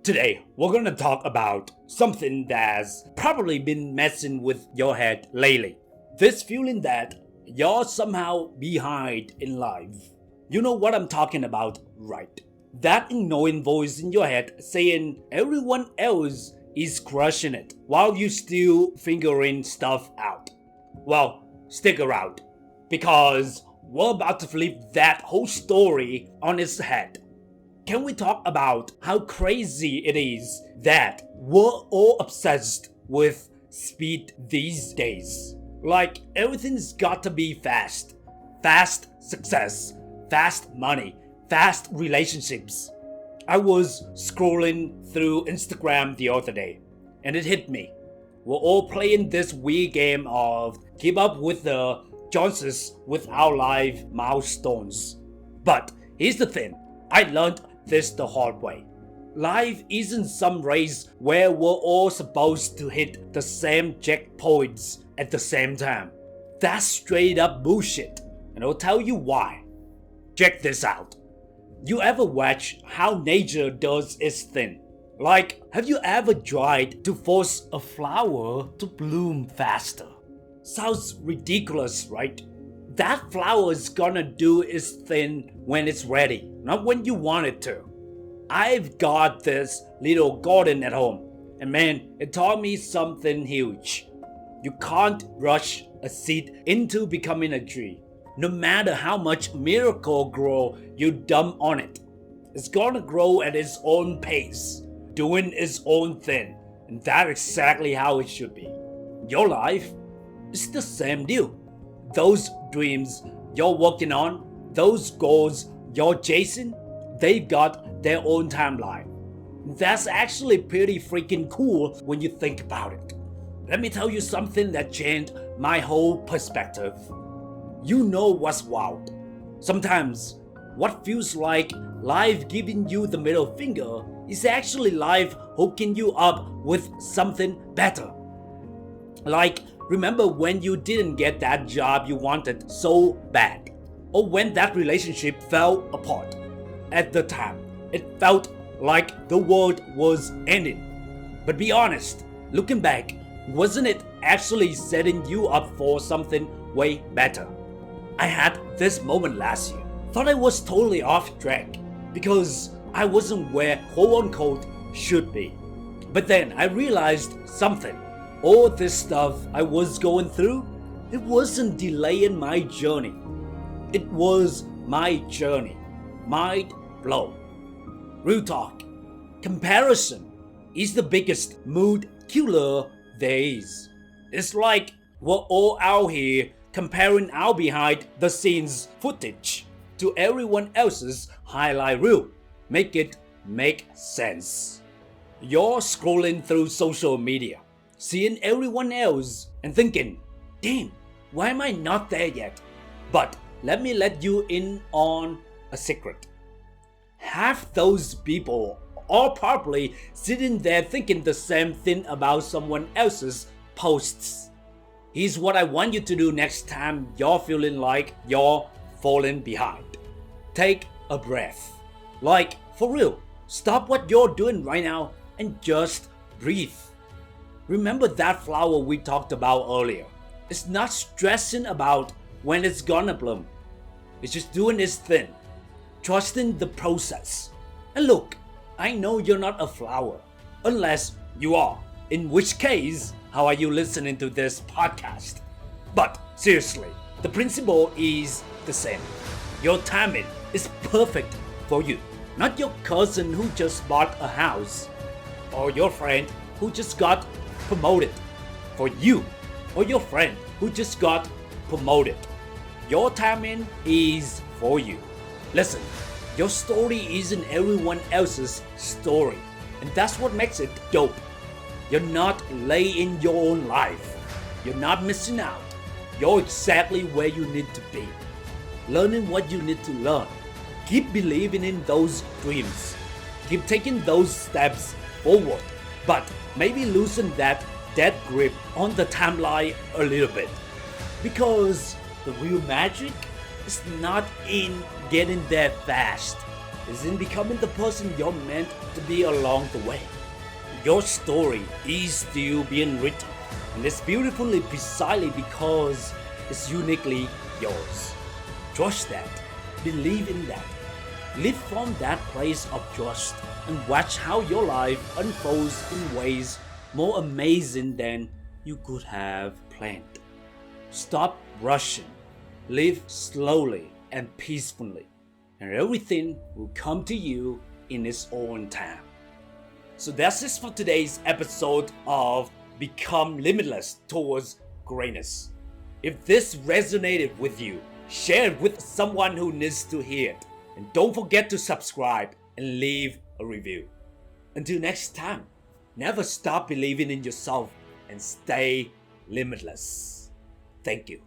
Today, we're gonna talk about something that's probably been messing with your head lately. This feeling that you're somehow behind in life. You know what I'm talking about, right? That annoying voice in your head saying everyone else is crushing it while you still figuring stuff out. Well, stick around because we're about to flip that whole story on its head. Can we talk about how crazy it is that we're all obsessed with speed these days? Like everything's got to be fast. Fast success, fast money, fast relationships. I was scrolling through Instagram the other day and it hit me. We're all playing this weird game of keep up with the Joneses with our life milestones. But here's the thing, I learned this the hard way. Life isn't some race where we're all supposed to hit the same checkpoints at the same time. That's straight up bullshit, and I'll tell you why. Check this out. You ever watch how nature does its thing? Like, have you ever tried to force a flower to bloom faster? Sounds ridiculous, right? That flower is gonna do its thing when it's ready, not when you want it to. I've got this little garden at home, and man, it taught me something huge. You can't rush a seed into becoming a tree. No matter how much Miracle-Gro you dump on it, it's gonna grow at its own pace, doing its own thing, and that's exactly how it should be. Your life is the same deal. Those dreams you're working on, those goals you're chasing, they've got their own timeline. That's actually pretty freaking cool when you think about it. Let me tell you something that changed my whole perspective. You know what's wild? Sometimes what feels like life giving you the middle finger is actually life hooking you up with something better. Like, remember when you didn't get that job you wanted so bad? Or when that relationship fell apart? At the time, it felt like the world was ending. But be honest, looking back, wasn't it actually setting you up for something way better? I had this moment last year. Thought I was totally off track because I wasn't where quote unquote should be. But then I realized something. All this stuff I was going through, it wasn't delaying my journey. It was my journey. Mind blown. Real talk. Comparison is the biggest mood killer there is. It's like we're all out here comparing our behind the scenes footage to everyone else's highlight reel. Make it make sense. You're scrolling through social media, seeing everyone else and thinking, damn, why am I not there yet? But let me let you in on a secret. Half those people are probably sitting there thinking the same thing about someone else's posts. Here's what I want you to do next time you're feeling like you're falling behind. Take a breath. Like, for real, stop what you're doing right now and just breathe. Remember that flower we talked about earlier. It's not stressing about when it's gonna bloom. It's just doing its thing, trusting the process. And look, I know you're not a flower, unless you are, in which case, how are you listening to this podcast? But seriously, the principle is the same. Your timing is perfect for you, not your cousin who just bought a house, or your friend who just got promoted. For you, or your friend who just got promoted. Your timing is for you. Listen, your story isn't everyone else's story, and that's what makes it dope. You're not late in your own life. You're not missing out. You're exactly where you need to be. Learning what you need to learn. Keep believing in those dreams. Keep taking those steps forward, but maybe loosen that dead grip on the timeline a little bit. Because the real magic is not in getting there fast. is in becoming the person you're meant to be along the way. Your story is still being written, and it's beautifully precisely because it's uniquely yours. Trust that, believe in that, live from that place of trust, and watch how your life unfolds in ways more amazing than you could have planned. Stop rushing, live slowly and peacefully, and everything will come to you in its own time. So that's it for today's episode of Become Limitless Towards Greatness. If this resonated with you, share it with someone who needs to hear it. And don't forget to subscribe and leave a review. Until next time, never stop believing in yourself and stay limitless. Thank you.